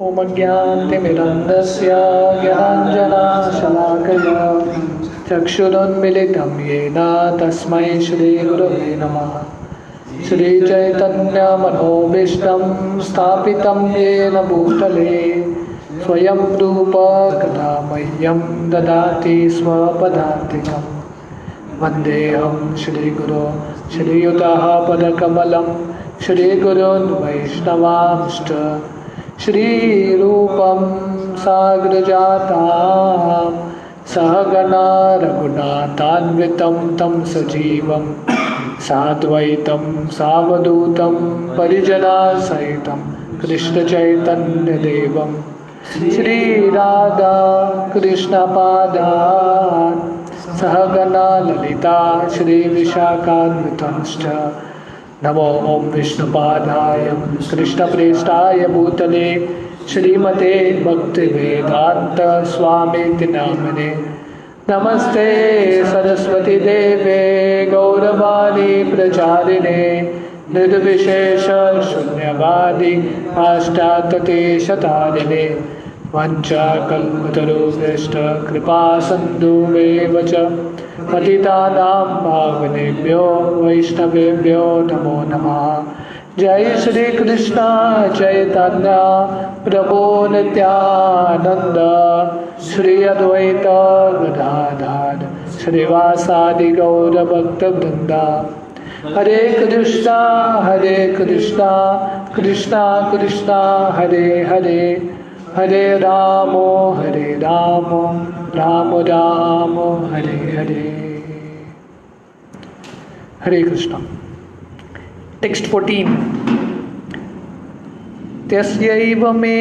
ॐ अज्ञानतिमिरन्धस्य ज्ञानाञ्जनशलाकया चक्षुरुन्मिलितं येन तस्मै श्रीगुरवे नमः। श्रीचैतन्यमनोभीष्टं स्थापितं येन भूतले स्वयं रूप कदा मह्यं ददाति स्वपदान्तिकं। वन्देऽहं श्रीगुरो श्रीयुतः पदकमलं श्रीगुरोन् वैष्णवांश्च श्रीरूपं साग्रजातां सहगणा रघुनाथान्वितं तं सजीवं साद्वैतं सावधूतं परिजनसहितं कृष्णचैतन्यदेवं श्रीराधा कृष्णपादान् सहगणा ललिता श्रीविशाखान्वितंश्च। नमो ओं विष्णुपादाय कृष्णप्रेष्ठाय भूतले श्रीमते भक्तिवेदांत स्वामीति नामिने। नमस्ते सरस्वती देवे गौरवाणी प्रचारिणे निर्विशेष शून्यवादी पाश्चात्यदेशतारिणे वंचाकल्पतरुभ्यश्च कृपा सिन्धुभ्येव च पतितानां पावनेभ्यो वैष्णवेभ्यो नमो नमः। जय श्री कृष्ण चैतन्य प्रभो नित्यानंद श्री अद्वैत गदाधर श्रीवासादि गौर भक्तवृंद। हरे कृष्णा कृष्णा कृष्णा हरे हरे हरे राम राम राम हरे हरे। हरे कृष्णा। टेक्स्ट 14। त्यस्यैव मे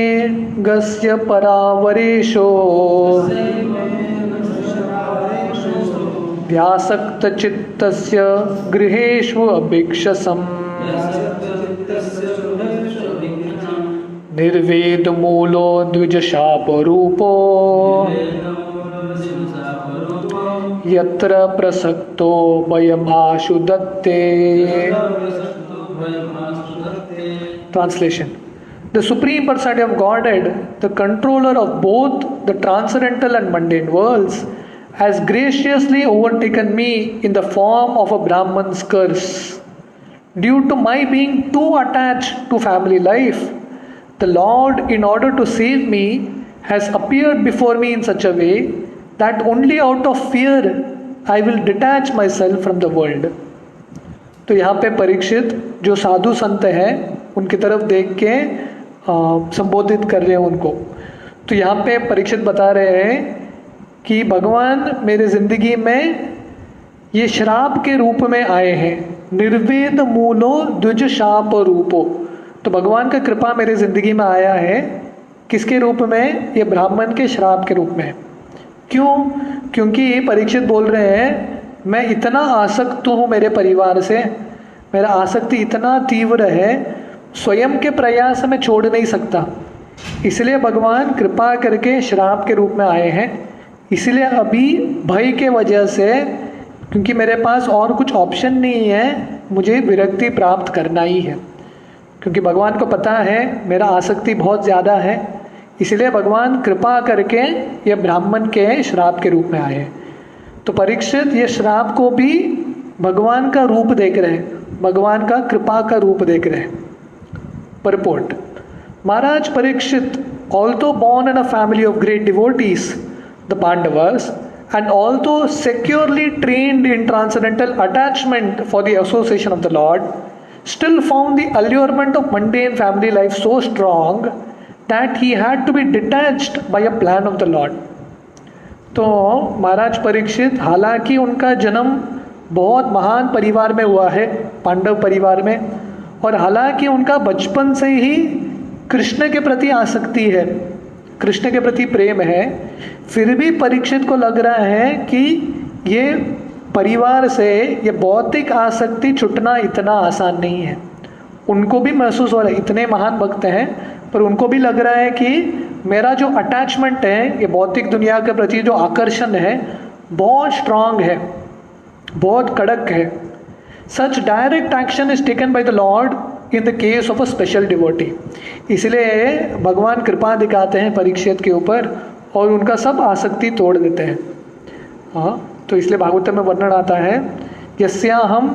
गस्य परावरेशो व्यासक्तचित्तस्य गृहेषु अभिक्षसम् निर्वेदमूलो द्विजशापरूपो यत्र प्रसक्तो वयमाशु दत्ते। Translation. The Supreme Personality of Godhead, the controller of both the transcendental and mundane worlds, has graciously overtaken me in the form of a Brahman's curse. Due to my being too attached to family life, the Lord, in order to save me, has appeared before me in such a way that only out of fear I will detach myself from the world. तो यहाँ पे परीक्षित जो साधु संत हैं उनकी तरफ देख के संबोधित कर रहे हैं उनको। तो यहाँ पे परीक्षित बता रहे हैं कि भगवान मेरे जिंदगी में ये श्राप के रूप में आए हैं। निर्वेद मूलो द्विज शाप रूपो। तो भगवान का कृपा मेरे जिंदगी में आया है किसके रूप में? ये ब्राह्मण के श्राप के रूप में। क्यों? क्योंकि परीक्षित बोल रहे हैं मैं इतना आसक्त हूँ मेरे परिवार से, मेरा आसक्ति इतना तीव्र है, स्वयं के प्रयास में छोड़ नहीं सकता। इसलिए भगवान कृपा करके श्राप के रूप में आए हैं। इसलिए अभी भय के वजह से, क्योंकि मेरे पास और कुछ ऑप्शन नहीं है, मुझे विरक्ति प्राप्त करना ही है। क्योंकि भगवान को पता है मेरा आसक्ति बहुत ज़्यादा है, इसलिए भगवान कृपा करके ये ब्राह्मण के श्राप के रूप में आए हैं। तो परीक्षित ये श्राप को भी भगवान का रूप देख रहे हैं, भगवान का कृपा का रूप देख रहे हैं। Purport. Maharaj Parikshit, although born in a family of great devotees, the Pandavas, and although securely trained in transcendental attachment for the association of the Lord, still found the allurement of mundane family life so strong that he had to be detached by a plan of the Lord. तो महाराज परीक्षित, हालांकि उनका जन्म बहुत महान परिवार में हुआ है, पांडव परिवार में, और हालांकि उनका बचपन से ही कृष्ण के प्रति आसक्ति है, कृष्ण के प्रति प्रेम है, फिर भी परीक्षित को लग रहा है कि ये परिवार से ये भौतिक आसक्ति छुटना इतना आसान नहीं है। उनको भी महसूस हो रहा है, इतने महान भक्त हैं, पर उनको भी लग रहा है कि मेरा जो अटैचमेंट है, ये भौतिक दुनिया के प्रति जो आकर्षण है, बहुत स्ट्रांग है, बहुत कड़क है। Such direct action is taken by the Lord in the case of a special devotee. इसलिए भगवान कृपा दिखाते हैं परीक्षित के ऊपर और उनका सब आसक्ति तोड़ देते हैं। हाँ, तो इसलिए भागवत में वर्णन आता है, यस्या हम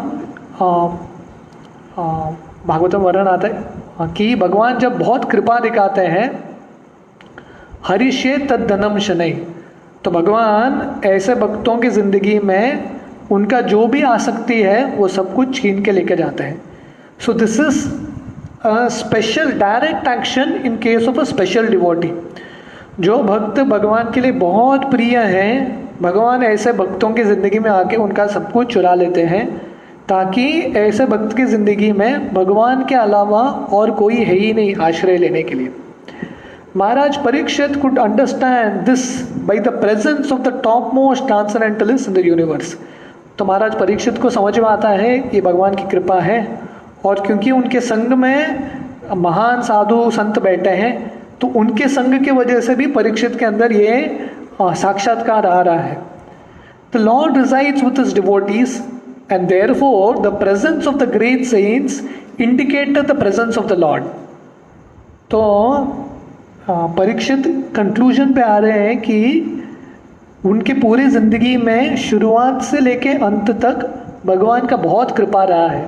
भागवत में वर्णन आता है कि भगवान जब बहुत कृपा दिखाते हैं, हरिष्ये तद धनम शनै, तो भगवान ऐसे भक्तों की जिंदगी में उनका जो भी आसक्ति है वो सब कुछ छीन के लेके जाते हैं। So this is a special direct action in case of a special devotee. जो भक्त भगवान के लिए बहुत प्रिय हैं, भगवान ऐसे भक्तों की ज़िंदगी में आके उनका सब कुछ चुरा लेते हैं, ताकि ऐसे भक्त की ज़िंदगी में भगवान के अलावा और कोई है ही नहीं आश्रय लेने के लिए। Maharaj Parikshit could understand this by the presence of the topmost transcendentalists in the universe। तो महाराज परीक्षित को समझ में आता है ये भगवान की कृपा है, और क्योंकि उनके संग में महान साधु संत बैठे हैं, तो उनके संग की वजह से भी परीक्षित के अंदर ये साक्षात्कार आ रहा है। The Lord resides with his devotees and therefore the presence of the great saints indicated the presence of the Lord। तो परीक्षित कंक्लूजन पे आ रहे हैं कि उनके पूरी ज़िंदगी में शुरुआत से लेके अंत तक भगवान का बहुत कृपा रहा है।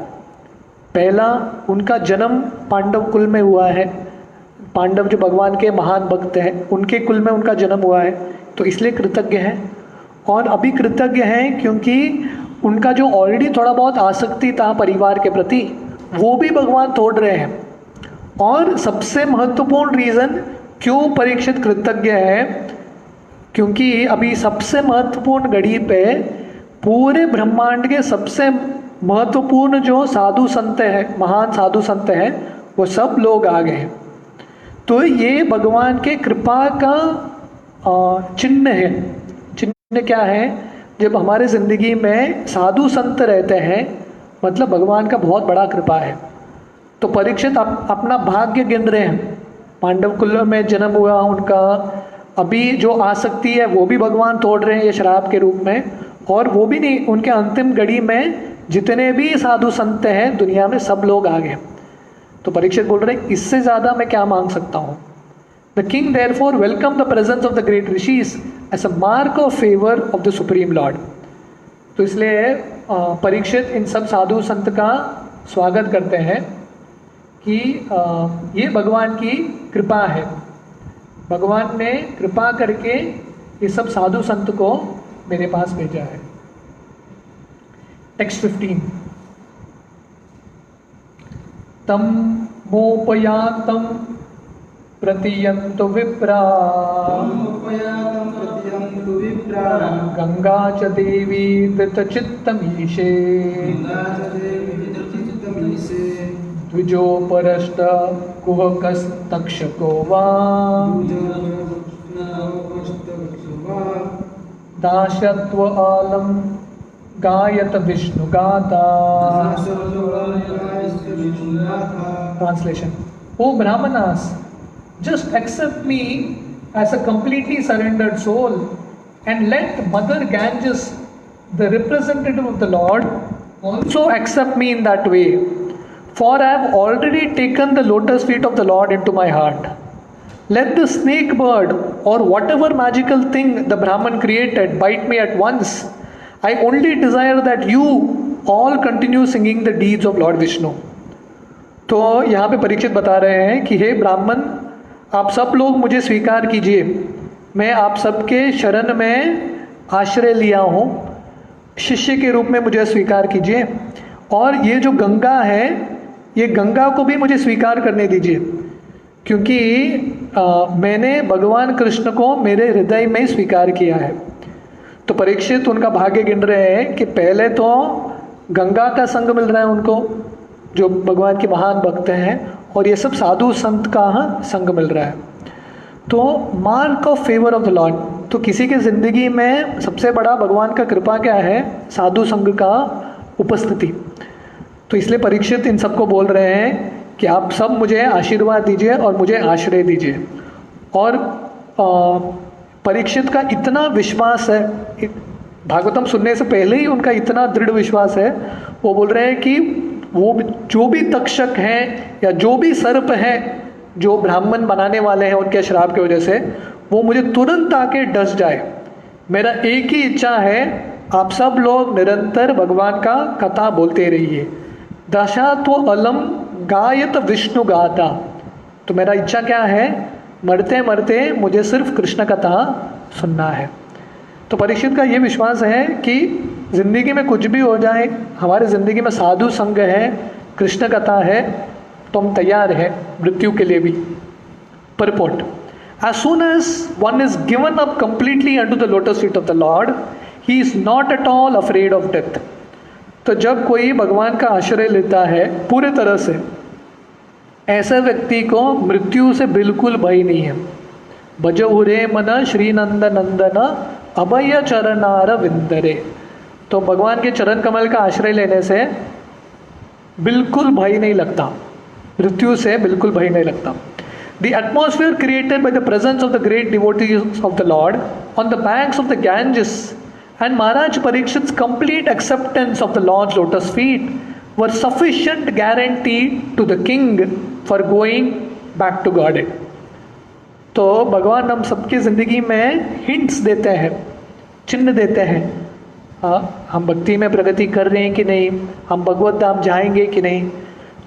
पहला, उनका जन्म पांडव कुल में हुआ है। पांडव जो भगवान के महान भक्त हैं, उनके कुल में उनका जन्म हुआ है, तो इसलिए कृतज्ञ हैं। और अभी कृतज्ञ हैं क्योंकि उनका जो ऑलरेडी थोड़ा बहुत आसक्ति था परिवार के प्रति, वो भी भगवान तोड़ रहे हैं। और सबसे महत्वपूर्ण रीज़न क्यों परीक्षित कृतज्ञ है, क्योंकि अभी सबसे महत्वपूर्ण घड़ी पे पूरे ब्रह्मांड के सबसे महत्वपूर्ण जो साधु संत हैं, महान साधु संत हैं, वो सब लोग आ गए हैं। तो ये भगवान के कृपा का चिन्ह है। चिन्ह क्या है? जब हमारे ज़िंदगी में साधु संत रहते हैं, मतलब भगवान का बहुत बड़ा कृपा है। तो परीक्षित अपना भाग्य गिन रहे हैं। पांडव कुल में जन्म हुआ उनका, अभी जो आसक्ति है वो भी भगवान तोड़ रहे हैं ये शराब के रूप में, और वो भी नहीं, उनके अंतिम घड़ी में जितने भी साधु संत हैं दुनिया में सब लोग आ गए। तो परीक्षित बोल रहे हैं इससे ज़्यादा मैं क्या मांग सकता हूँ। The king therefore welcome the presence of the great rishis as a mark of favour of the supreme lord. तो इसलिए परीक्षित इन सब साधु संत का स्वागत करते हैं कि ये भगवान की कृपा है। भगवान ने कृपा करके ये सब साधु संत को मेरे पास भेजा है। टेक्स्ट 15। तम मोपयातम प्रतियंतु विप्रा गंगा च देवी धृतचित्तमीशे द्विजोपरष्ट कुहकस्तक्षको वा दाशत्व आलम गायत विष्णु गाता। Translation: O Brahmanas, just accept me as a completely surrendered soul and let Mother Ganges, the representative of the Lord, also accept me in that way. For I have already taken the lotus feet of the Lord into my heart. Let the snake bird or whatever magical thing the Brahman created bite me at once. I only desire that you all continue singing the deeds of Lord Vishnu. तो यहाँ पे परीक्षित बता रहे हैं कि हे ब्राह्मण, आप सब लोग मुझे स्वीकार कीजिए। मैं आप सबके शरण में आश्रय लिया हूँ, शिष्य के रूप में मुझे स्वीकार कीजिए। और ये जो गंगा है, ये गंगा को भी मुझे स्वीकार करने दीजिए, क्योंकि मैंने भगवान कृष्ण को मेरे हृदय में स्वीकार किया है। तो परीक्षित उनका भाग्य गिन रहे हैं कि पहले तो गंगा का संग मिल रहा है उनको, जो भगवान के महान भक्त हैं, और ये सब साधु संत का संग मिल रहा है। तो mark of favour of the Lord, तो किसी के ज़िंदगी में सबसे बड़ा भगवान का कृपा क्या है? साधु संग का उपस्थिति। तो इसलिए परीक्षित इन सबको बोल रहे हैं कि आप सब मुझे आशीर्वाद दीजिए और मुझे आश्रय दीजिए। और परीक्षित का इतना विश्वास है, भागवतम सुनने से पहले ही उनका इतना दृढ़ विश्वास है, वो बोल रहे हैं कि जो भी तक्षक हैं या जो भी सर्प हैं जो ब्राह्मण बनाने वाले हैं उनके श्राप की वजह से, वो मुझे तुरंत आके डस जाए। मेरा एक ही इच्छा है, आप सब लोग निरंतर भगवान का कथा बोलते रहिए। दशा तो अलम गायत विष्णु गाथा। तो मेरा इच्छा क्या है, मरते मरते मुझे सिर्फ कृष्ण कथा सुनना है। तो परीक्षित का ये विश्वास है कि जिंदगी में कुछ भी हो जाए, हमारे जिंदगी में साधु संग है, कृष्ण कथा है, तो हम तैयार हैं मृत्यु के लिए भी। Purport: As soon as one is given up completely unto the lotus feet of the Lord, he is not at all afraid of death. तो जब कोई भगवान का आश्रय लेता है पूरे तरह से, ऐसे व्यक्ति को मृत्यु से बिल्कुल भय नहीं है। भजहुरे मन श्री नंद नंदन अभय चरणार विंदरे। तो भगवान के चरण कमल का आश्रय लेने से बिल्कुल भय नहीं लगता, मृत्यु से बिल्कुल भय नहीं लगता। The atmosphere created by the presence of the great devotees of the Lord on the banks of the Ganges and Maharaj Parikshit's complete acceptance of the Lord's lotus feet were sufficient guarantee to the king for going back to Godhead. तो भगवान हम सबकी ज़िंदगी में hints देते हैं, चिन्ह देते हैं। हम भक्ति में प्रगति कर रहे हैं कि नहीं, हम भगवत धाम जाएंगे कि नहीं।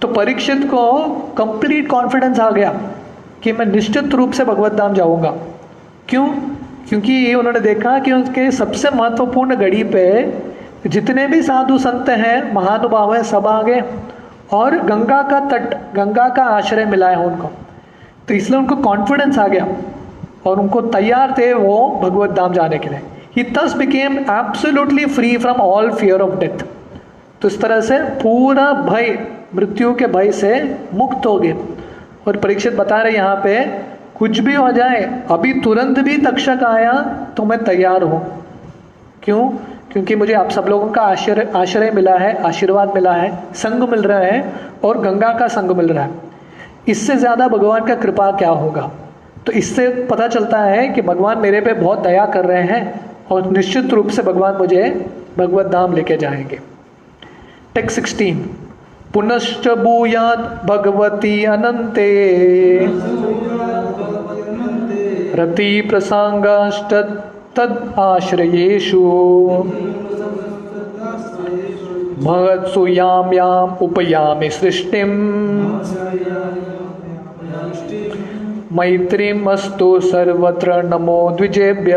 तो परीक्षित को कंप्लीट कॉन्फिडेंस आ गया कि मैं निश्चित रूप से भगवत धाम जाऊंगा। क्यों? क्योंकि ये उन्होंने देखा कि उनके सबसे महत्वपूर्ण घड़ी पे जितने भी साधु संत हैं, महानुभाव हैं, सब आ गए और गंगा का तट, गंगा का आश्रय मिला है उनको। तो इसलिए उनको कॉन्फिडेंस आ गया और उनको तैयार थे वो भगवत धाम जाने के लिए। He thus became absolutely free from all fear of death. तो इस तरह से पूरा भय, मृत्यु के भय से मुक्त हो गए। और परीक्षित बता रहे यहाँ पे, कुछ भी हो जाए, अभी तुरंत भी तक्षक आया तो मैं तैयार हूँ। क्यों? क्योंकि मुझे आप सब लोगों का आश्रय मिला है, आशीर्वाद मिला है, संग मिल रहा है और गंगा का संग मिल रहा है। इससे ज़्यादा भगवान का कृपा क्या होगा। तो इससे पता चलता है कि भगवान मेरे पे बहुत दया कर रहे हैं और निश्चित रूप से भगवान मुझे भगवत धाम लेके जाएंगे। टेक्स्ट 16: पुनश्च भूयात् भगवती अनंते रति प्रसंगाश्च तद आश्रयेषु महत्सु याम याम उपयामि सृष्टिम मैत्रीम अस्तु सर्वत्र नमो द्विजेभ्य।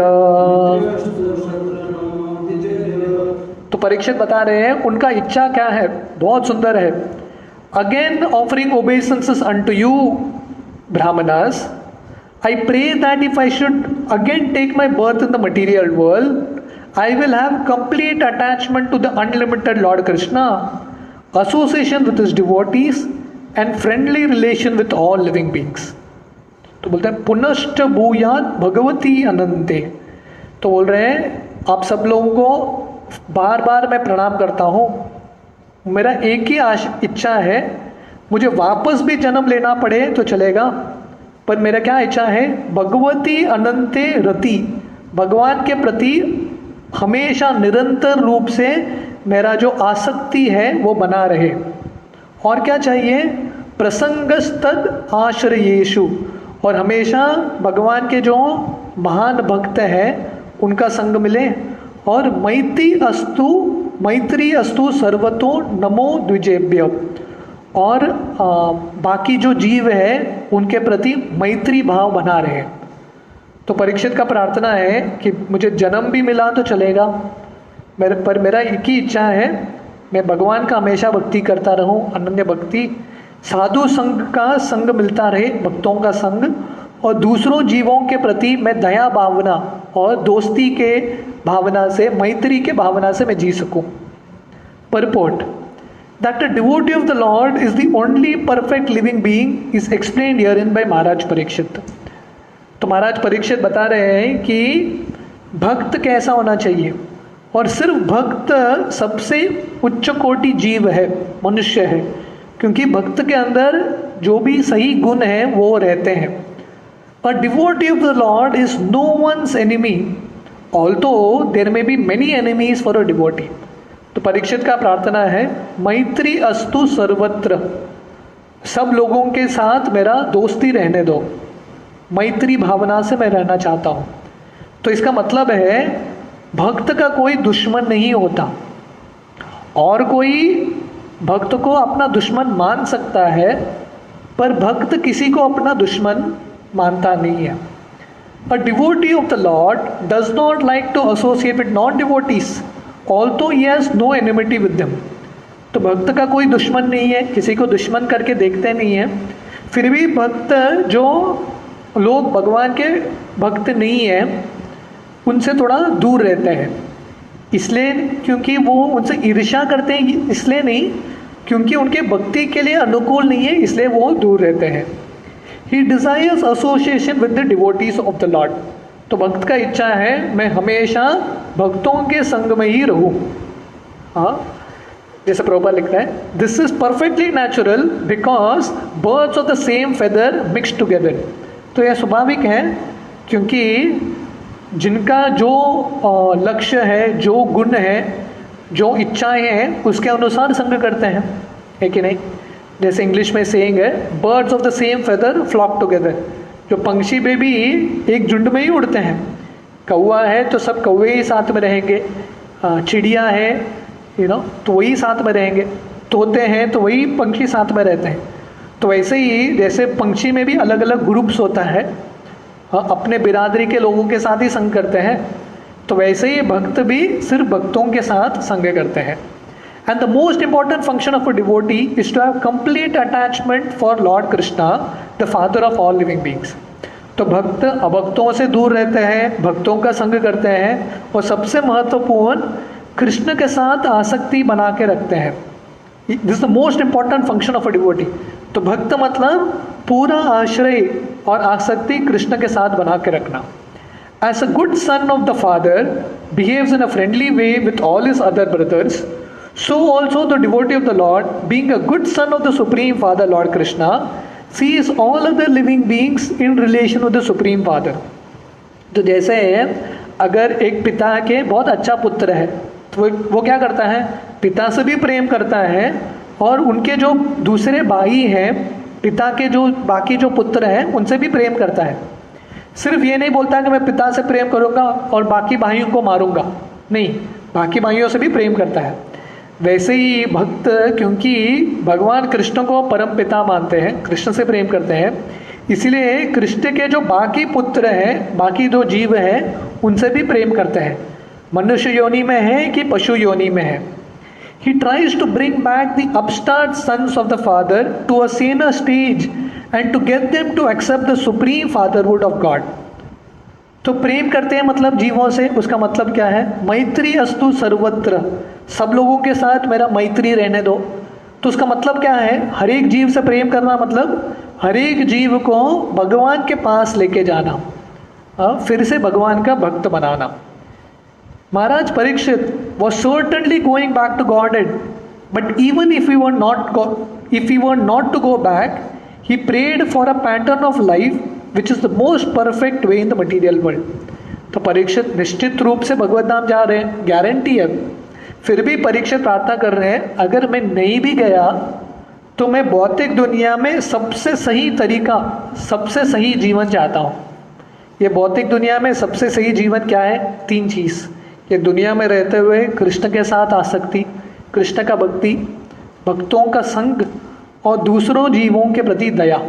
तो परीक्षित बता रहे हैं उनका इच्छा क्या है, बहुत सुंदर है। Again offering obeisances unto you brahmanas, I pray that if I should again take my birth in the material world, I will have complete attachment to the unlimited lord Krishna, association with his devotees and friendly relation with all living beings. तो बोलते हैं पुनश्च भूयात् भगवती अनंते। तो बोल रहे हैं आप सब लोगों को बार बार मैं प्रणाम करता हूँ। मेरा एक ही इच्छा है, मुझे वापस भी जन्म लेना पड़े तो चलेगा, पर मेरा क्या इच्छा है, भगवती अनंते रति, भगवान के प्रति हमेशा निरंतर रूप से मेरा जो आसक्ति है वो बना रहे। और क्या चाहिए, प्रसंगस्तद आश्रयेषु, और हमेशा भगवान के जो महान भक्त हैं उनका संग मिले। और मैत्री अस्तु सर्वतो नमो द्विजेभ्य, और बाकी जो जीव है उनके प्रति मैत्री भाव बना रहे। तो परीक्षित का प्रार्थना है कि मुझे जन्म भी मिला तो चलेगा, पर मेरा एक ही इच्छा है, मैं भगवान का हमेशा भक्ति करता रहूं, अनन्य भक्ति, साधु संघ का संग मिलता रहे, भक्तों का संग, और दूसरों जीवों के प्रति मैं दया भावना और दोस्ती के भावना से, मैत्री के भावना से मैं जी सकूं। Purport: that the devotee of the Lord is the only perfect living being is explained herein by महाराज परीक्षित। तो महाराज परीक्षित बता रहे हैं कि भक्त कैसा होना चाहिए, और सिर्फ भक्त सबसे उच्च कोटि जीव है, मनुष्य है, क्योंकि भक्त के अंदर जो भी सही गुण है वो रहते हैं। A devotee of the Lord is no one's enemy, although there may be many enemies for a devotee. तो परीक्षित का प्रार्थना है, मैत्री अस्तु सर्वत्र, सब लोगों के साथ मेरा दोस्ती रहने दो, मैत्री भावना से मैं रहना चाहता हूँ। तो इसका मतलब है भक्त का कोई दुश्मन नहीं होता, और कोई भक्त को अपना दुश्मन मान सकता है, पर भक्त किसी को अपना दुश्मन मानता नहीं है। A devotee of the Lord does not like to associate with non-devotees, although he has no enmity with them. तो भक्त का कोई दुश्मन नहीं है, किसी को दुश्मन करके देखते नहीं है, फिर भी भक्त जो लोग भगवान के भक्त नहीं है उनसे थोड़ा दूर रहते हैं। इसलिए क्योंकि वो उनसे ईर्ष्या करते हैं, इसलिए नहीं, क्योंकि उनके भक्ति के लिए अनुकूल नहीं है, इसलिए वो दूर रहते हैं। He desires association with the devotees of the Lord. तो भक्त का इच्छा है मैं हमेशा भक्तों के संग में ही रहूं। हाँ, जैसे प्रभुपाद लिखता है, this is perfectly natural because birds of the same feather mix together. तो यह स्वाभाविक है क्योंकि जिनका जो लक्ष्य है, जो गुण है, जो इच्छाएं हैं, उसके अनुसार संग करते हैं, है कि नहीं। जैसे इंग्लिश में सेइंग है, birds of the same feather flock together. जो पंक्षी में भी एक झुंड में ही उड़ते हैं। कौवा है तो सब कौवे ही साथ में रहेंगे, चिड़िया है तो वही साथ में रहेंगे, तोते हैं तो वही पंक्षी साथ में रहते हैं। तो वैसे ही जैसे पंक्षी में भी अलग अलग ग्रुप्स होता है, अपने बिरादरी के लोगों के साथ ही संग करते हैं, तो वैसे ही भक्त भी सिर्फ भक्तों के साथ संग करते हैं। And the most important function of a devotee is to have complete attachment for Lord Krishna, the Father of all living beings. तो भक्त अभक्तों से दूर रहते हैं, भक्तों का संग करते हैं, और सबसे महत्वपूर्ण कृष्ण के साथ आसक्ति बना के रखते हैं। This the most important function of a devotee. तो भक्त मतलब पूरा आश्रय और आसक्ति कृष्ण के साथ बना के रखना। As a good son of the Father behaves in a friendly way with all his other brothers, so also the devotee of the Lord, being a good son of the Supreme Father Lord Krishna, sees all other living beings in relation with the Supreme Father. तो जैसे अगर एक पिता के बहुत अच्छा पुत्र है तो वो क्या करता है, पिता से भी प्रेम करता है, और उनके जो दूसरे भाई हैं, पिता के जो बाकी जो पुत्र हैं, उनसे भी प्रेम करता है। सिर्फ ये नहीं बोलता कि मैं पिता से प्रेम करूँगा और बाकी भाइयों को मारूंगा, नहीं, बाकी भाइयों से भी प्रेम करता है। वैसे ही भक्त क्योंकि भगवान कृष्ण को परम पिता मानते हैं, कृष्ण से प्रेम करते हैं, इसीलिए कृष्ण के जो बाकी पुत्र हैं, बाकी दो जीव हैं, उनसे भी प्रेम करते हैं, मनुष्य योनि में है कि पशु योनि में है। He tries to bring back the upstart sons of the father to a saner stage and to get them to accept the supreme fatherhood of God. तो प्रेम करते हैं मतलब जीवों से, उसका मतलब क्या है, मैत्री अस्तु सर्वत्र, सब लोगों के साथ मेरा मैत्री रहने दो। तो उसका मतलब क्या है, हर एक जीव से प्रेम करना मतलब हर एक जीव को भगवान के पास लेके जाना, फिर से भगवान का भक्त बनाना। महाराज Parikshit was certainly going back to Godhead, but even if he were not to go back, he prayed for a pattern of life which is the most perfect way in the material world. तो परीक्षित निश्चित रूप से भगवत धाम जा रहे हैं, guarantee है। फिर भी परीक्षित प्रार्थना कर रहे हैं, अगर मैं नहीं भी गया तो मैं भौतिक दुनिया में सबसे सही तरीका, सबसे सही जीवन चाहता हूँ। ये भौतिक दुनिया में सबसे सही जीवन क्या है, तीन चीज़। ये दुनिया में रहते हुए कृष्ण के साथ आसक्ति, कृष्ण का भक्ति, भक्तों का संग, और दूसरों जीवों के प्रति दया।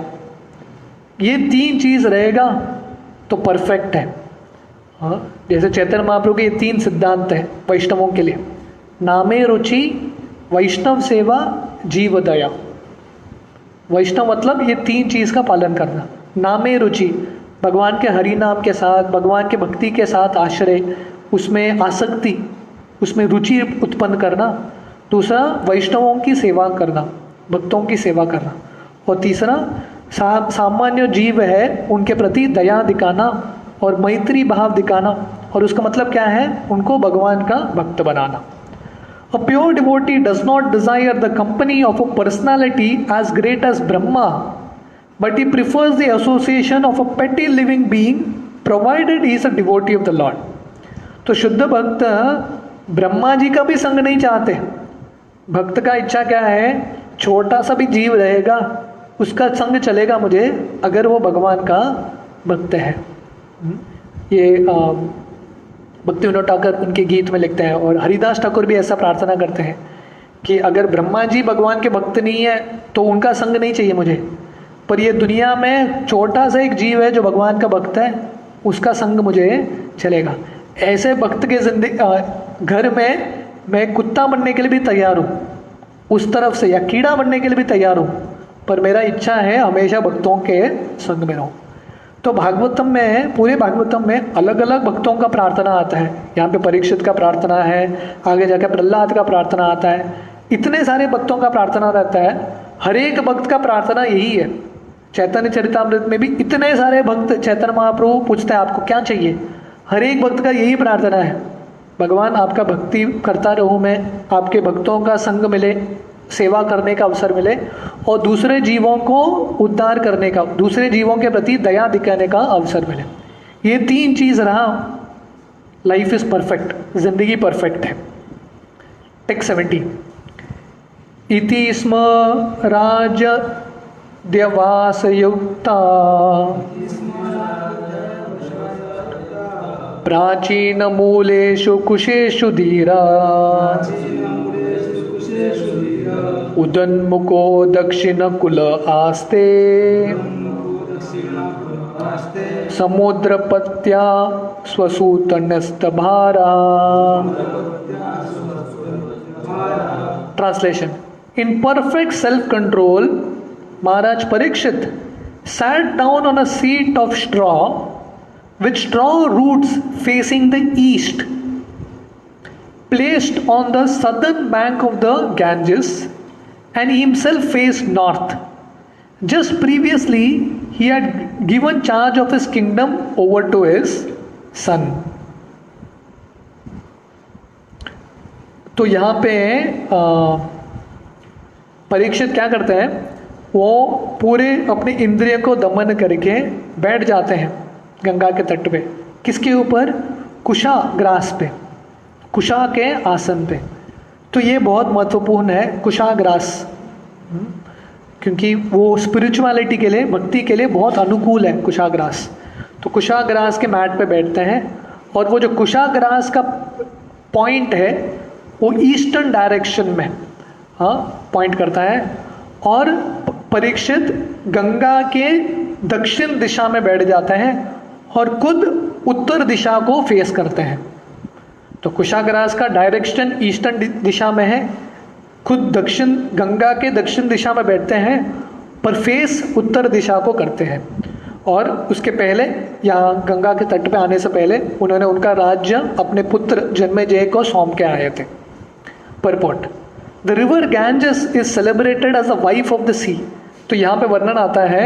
ये तीन चीज़ रहेगा तो परफेक्ट है। हाँ, जैसे चैतन्य महाप्रभु के ये तीन सिद्धांत हैं वैष्णवों के लिए, नामे रुचि, वैष्णव सेवा, जीव दया। वैष्णव मतलब ये तीन चीज़ का पालन करना। नामे रुचि, भगवान के हरि नाम के साथ, भगवान के भक्ति के साथ आश्रय, उसमें आसक्ति, उसमें रुचि उत्पन्न करना। दूसरा वैष्णवों की सेवा करना, भक्तों की सेवा करना। और तीसरा सामान्य जीव है उनके प्रति दया दिखाना और मैत्री भाव दिखाना। और उसका मतलब क्या है, उनको भगवान का भक्त बनाना। A pure devotee does not desire the company of a personality as great as Brahma, but he prefers the association of a petty living being, provided he is a devotee of the Lord. तो शुद्ध भक्त ब्रह्मा जी का भी संग नहीं चाहते। भक्त का इच्छा क्या है, छोटा सा भी जीव रहेगा उसका संग चलेगा मुझे, अगर वो भगवान का भक्त है। ये भक्ति विनोद ठाकुर उनके गीत में लिखते हैं, और हरिदास ठाकुर भी ऐसा प्रार्थना करते हैं कि अगर ब्रह्मा जी भगवान के भक्त नहीं है तो उनका संग नहीं चाहिए मुझे, पर ये दुनिया में छोटा सा एक जीव है जो भगवान का भक्त है, उसका संग मुझे चलेगा। ऐसे भक्त के जिंदगी घर में मैं कुत्ता बनने के लिए भी तैयार हूँ उस तरफ से, या कीड़ा बनने के लिए भी तैयार हूँ, पर मेरा इच्छा है हमेशा भक्तों के संग में रहूँ। तो भागवतम में, पूरे भागवतम में अलग अलग भक्तों का प्रार्थना आता है। यहाँ पे परीक्षित का प्रार्थना है, आगे जाकर प्रहलाद का प्रार्थना आता है, इतने सारे भक्तों का प्रार्थना रहता है। हर एक भक्त का प्रार्थना यही है। चैतन्य चरितामृत में भी इतने सारे भक्त, चैतन्य महाप्रभु पूछते हैं आपको क्या चाहिए, हर एक भक्त का यही प्रार्थना है, भगवान आपका भक्ति करता रहूँ मैं, आपके भक्तों का संग मिले, सेवा करने का अवसर मिले, और दूसरे जीवों को उद्धार करने का, दूसरे जीवों के प्रति दया दिखाने का अवसर मिले। ये तीन चीज़ रहा, लाइफ इज परफेक्ट, जिंदगी परफेक्ट है। टेक्स्ट 70 इति स्म राज द्यवासयुक्ता प्राचीन मूलेषु कुशेषु धीरा उदन्मुको दक्षिण कुल आस्ते समुद्रपत्या स्वसूतनस्तभारा। Translation. In perfect self control Maharaj Parikshit sat down on a seat of straw with straw roots facing the east, placed on the southern bank of the Ganges, and he himself faced north. Just previously, he had given charge of his kingdom over to his son. तो यहाँ पे परीक्षित क्या करते हैं, वो पूरे अपने इंद्रिय को दमन करके बैठ जाते हैं गंगा के तट पे। किसके ऊपर? कुशा ग्रास पे, कुशा के आसन पे। तो ये बहुत महत्वपूर्ण है कुशा ग्रास, क्योंकि वो स्पिरिचुअलिटी के लिए, भक्ति के लिए बहुत अनुकूल है कुशा ग्रास। तो कुशा ग्रास के मैट पे बैठते हैं, और वो जो कुशा ग्रास का पॉइंट है वो ईस्टर्न डायरेक्शन में पॉइंट करता है, और परीक्षित गंगा के दक्षिण दिशा में बैठ जाते हैं और खुद उत्तर दिशा को फेस करते हैं। तो कुशाग्रास का डायरेक्शन ईस्टर्न दिशा में है, खुद दक्षिण, गंगा के दक्षिण दिशा में बैठते हैं, पर फेस उत्तर दिशा को करते हैं। और उसके पहले, यहाँ गंगा के तट पे आने से पहले, उन्होंने उनका राज्य अपने पुत्र जन्मेजय को सौंप के आए थे। Purport. The river Ganges is celebrated as the wife of the sea. तो यहाँ पे वर्णन आता है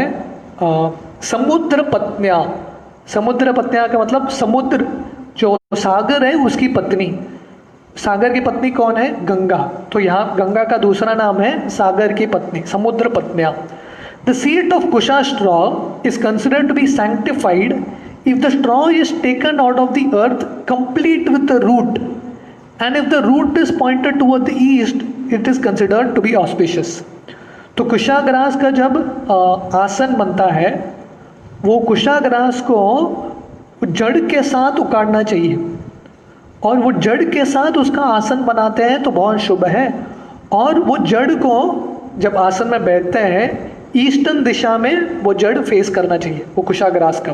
समुद्र पत्निया। समुद्र पत्निया का मतलब समुद्र, जो सागर है उसकी पत्नी। सागर की पत्नी कौन है? गंगा। तो यहाँ गंगा का दूसरा नाम है सागर की पत्नी, समुद्र पत्निया। The seat of kusha straw is considered to be sanctified if the straw is taken out of the earth complete with the root, and if the root is pointed toward the east, it is considered to be auspicious. तो कुशाग्रास का जब आसन बनता है, वो कुशाग्रास को जड़ के साथ उखाड़ना चाहिए, और वो जड़ के साथ उसका आसन बनाते हैं तो बहुत शुभ है। और वो जड़ को जब आसन में बैठते हैं, ईस्टर्न दिशा में वो जड़ फेस करना चाहिए, वो कुशाग्रास का।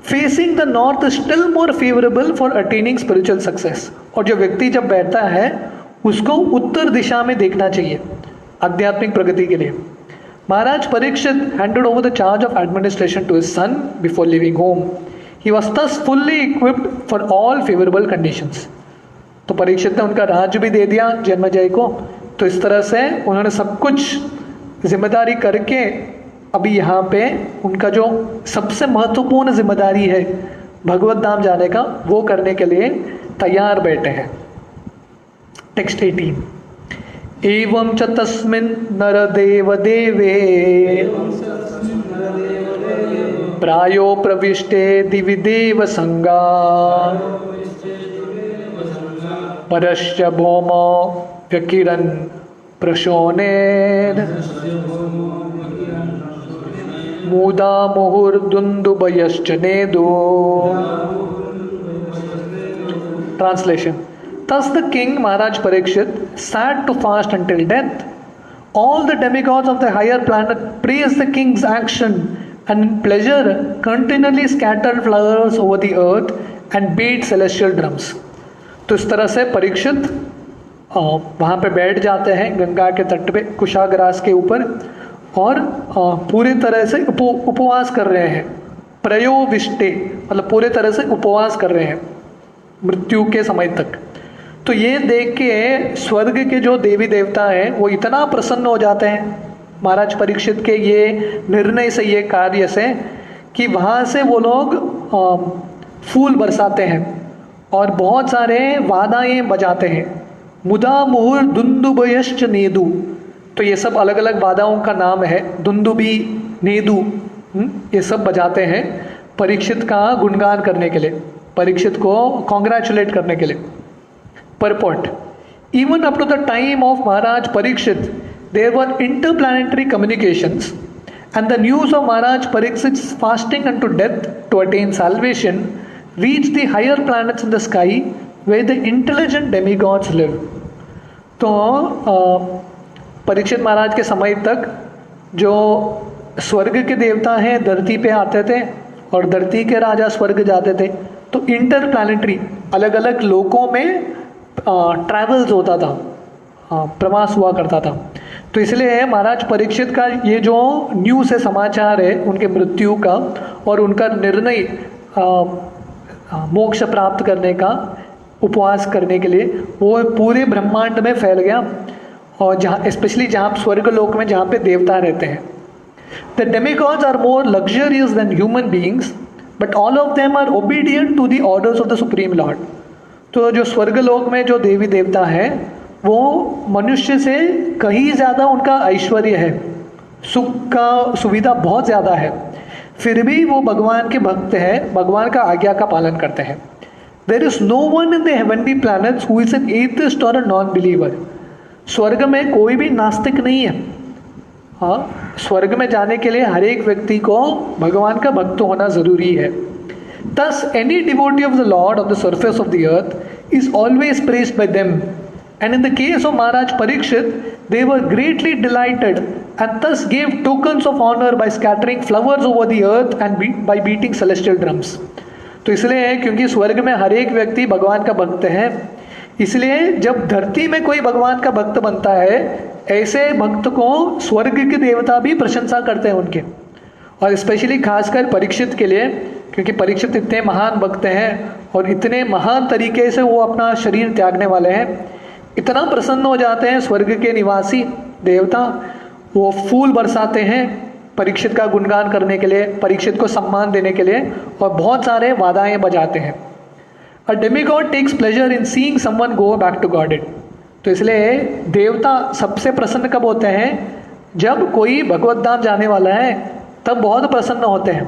Facing the north still more favourable for attaining spiritual success. और जो व्यक्ति जब बैठता है उसको उत्तर दिशा में देखना चाहिए आध्यात्मिक प्रगति के लिए। Maharaj Parikshit handed over the charge of administration to his son before leaving home. He was thus fully equipped for all favourable conditions. तो परीक्षित ने उनका राज्य भी दे दिया जन्मेजय को। तो इस तरह से उन्होंने सब कुछ जिम्मेदारी करके अभी यहाँ पे उनका जो सबसे महत्वपूर्ण जिम्मेदारी है भगवत धाम जाने का, वो करने के लिए तैयार बैठे हैं। टेक्स्ट 18। एवं च तस्मिन् नरदेव देवे प्रायो प्रविष्टे दिवि देव संगा परश्च भौम व्यकिरन् प्रशोनेन मुदा मुहुर्दुन्दुभयश्च नेदो. Translation. Thus the king Maharaj Parikshit sat to fast until death. All the demigods of the higher planet praised the king's action and in pleasure continually scattered flowers over the earth and beat celestial drums. तो इस तरह से परीक्षित वहाँ पे बैठ जाते हैं गंगा के तट पे कुशाग्रास के ऊपर और पूरी तरह से उपवास कर रहे हैं. प्रयोविष्टे मतलब पूरे तरह से उपवास कर रहे हैं मृत्यु के समय तक. तो ये देख के स्वर्ग के जो देवी देवता हैं वो इतना प्रसन्न हो जाते हैं महाराज परीक्षित के ये निर्णय से, ये कार्य से, कि वहाँ से वो लोग फूल बरसाते हैं और बहुत सारे वादाएं बजाते हैं. मुदा मुहुर दुंदुभयश्च नेदु. तो ये सब अलग अलग वादाओं का नाम है. दुंदुबी, नेदु, ये सब बजाते हैं परीक्षित का गुणगान करने के लिए, परीक्षित को कॉन्ग्रेचुलेट करने के लिए. Purport. Even up to the time of Maharaj Parikshit, there were interplanetary communications, and the news of Maharaj Parikshit's fasting unto death to attain salvation reached the higher planets in the sky where the intelligent demigods live. तो परीक्षित महाराज के समय तक जो स्वर्ग के देवता हैं धरती पे आते थे और धरती के राजा स्वर्ग जाते थे. तो इंटरप्लैनेटरी अलग अलग लोकों में ट्रैवल्स होता था, प्रवास हुआ करता था. तो इसलिए महाराज परीक्षित का ये जो न्यूज़ है, समाचार है उनके मृत्यु का और उनका निर्णय मोक्ष प्राप्त करने का, उपवास करने के लिए, वो पूरे ब्रह्मांड में फैल गया. और जहाँ स्पेशली जहाँ स्वर्ग लोक में जहाँ पे देवता रहते हैं. The demigods are more luxurious than human beings but all of them are obedient to the orders of the supreme lord. तो जो स्वर्ग लोक में जो देवी देवता है वो मनुष्य से कहीं ज़्यादा उनका ऐश्वर्य है, सुख का सुविधा बहुत ज़्यादा है, फिर भी वो भगवान के भक्त हैं, भगवान का आज्ञा का पालन करते हैं. There is no one in the heavenly planets who is an atheist or a non believer. स्वर्ग में कोई भी नास्तिक नहीं है. हाँ, स्वर्ग में जाने के लिए हर एक व्यक्ति को भगवान का भक्त होना ज़रूरी है. Thus, any devotee of the Lord on the surface of the earth is always praised by them. And in the case of Maharaj Parikshit, they were greatly delighted and thus gave tokens of honor by scattering flowers over the earth and by beating celestial drums. तो इसलिए क्योंकि स्वर्ग में हर एक व्यक्ति भगवान का भक्त है, इसलिए जब धरती में कोई भगवान का भक्त बनता है, ऐसे भक्त को स्वर्ग के देवता भी प्रशंसा करते हैं उनके. और स्पेशली खासकर परीक्षित के लिए, क्योंकि परीक्षित इतने महान भक्त हैं और इतने महान तरीके से वो अपना शरीर त्यागने वाले हैं, इतना प्रसन्न हो जाते हैं स्वर्ग के निवासी देवता, वो फूल बरसाते हैं परीक्षित का गुणगान करने के लिए, परीक्षित को सम्मान देने के लिए, और बहुत सारे वादाएं बजाते हैं. A demigod takes pleasure in seeing someone go back to Godhead. तो इसलिए देवता सबसे प्रसन्न कब होते हैं? जब कोई भगवत धाम जाने वाला है तब बहुत प्रसन्न होते हैं.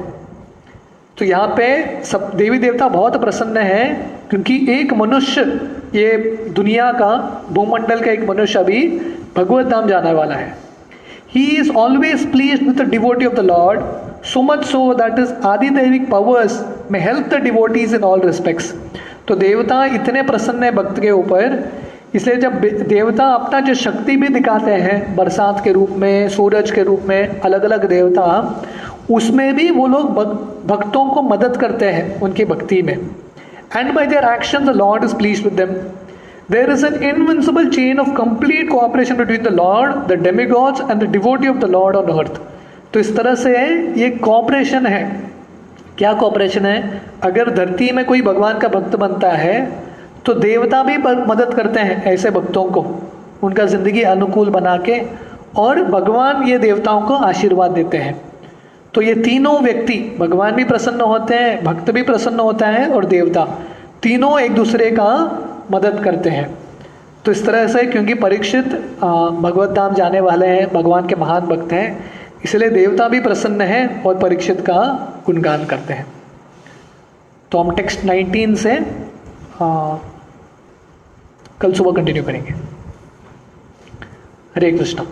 तो यहाँ पे सब देवी देवता बहुत प्रसन्न हैं क्योंकि एक मनुष्य, ये दुनिया का, भूमंडल का एक मनुष्य अभी भगवत धाम जाने वाला है. He is always pleased with the devotee of the lord, so much so that is आदिदैविक पावर्स में help the devotees in all respects. तो देवता इतने प्रसन्न है भक्त के ऊपर, इसलिए जब देवता अपना जो शक्ति भी दिखाते हैं, बरसात के रूप में, सूरज के रूप में, अलग अलग देवता, उसमें भी वो लोग भक्तों को मदद करते हैं उनकी भक्ति में. And by their action the lord is pleased with them. There is an invincible chain of complete cooperation between the lord, the demigods and the devotee of the lord on earth. तो इस तरह से ये cooperation है. क्या cooperation है? अगर धरती में कोई भगवान का भक्त बनता है तो देवता भी मदद करते हैं ऐसे भक्तों को, उनका ज़िंदगी अनुकूल बना के, और भगवान ये देवताओं को आशीर्वाद देते हैं. तो ये तीनों व्यक्ति, भगवान भी प्रसन्न होते हैं, भक्त भी प्रसन्न होता है, और देवता, तीनों एक दूसरे का मदद करते हैं. तो इस तरह से क्योंकि परीक्षित भगवत धाम जाने वाले हैं, भगवान के महान भक्त हैं, इसलिए देवता भी प्रसन्न हैं और परीक्षित का गुणगान करते हैं. तो हम टेक्स्ट 19 से कल सुबह कंटिन्यू करेंगे। हरे कृष्णा।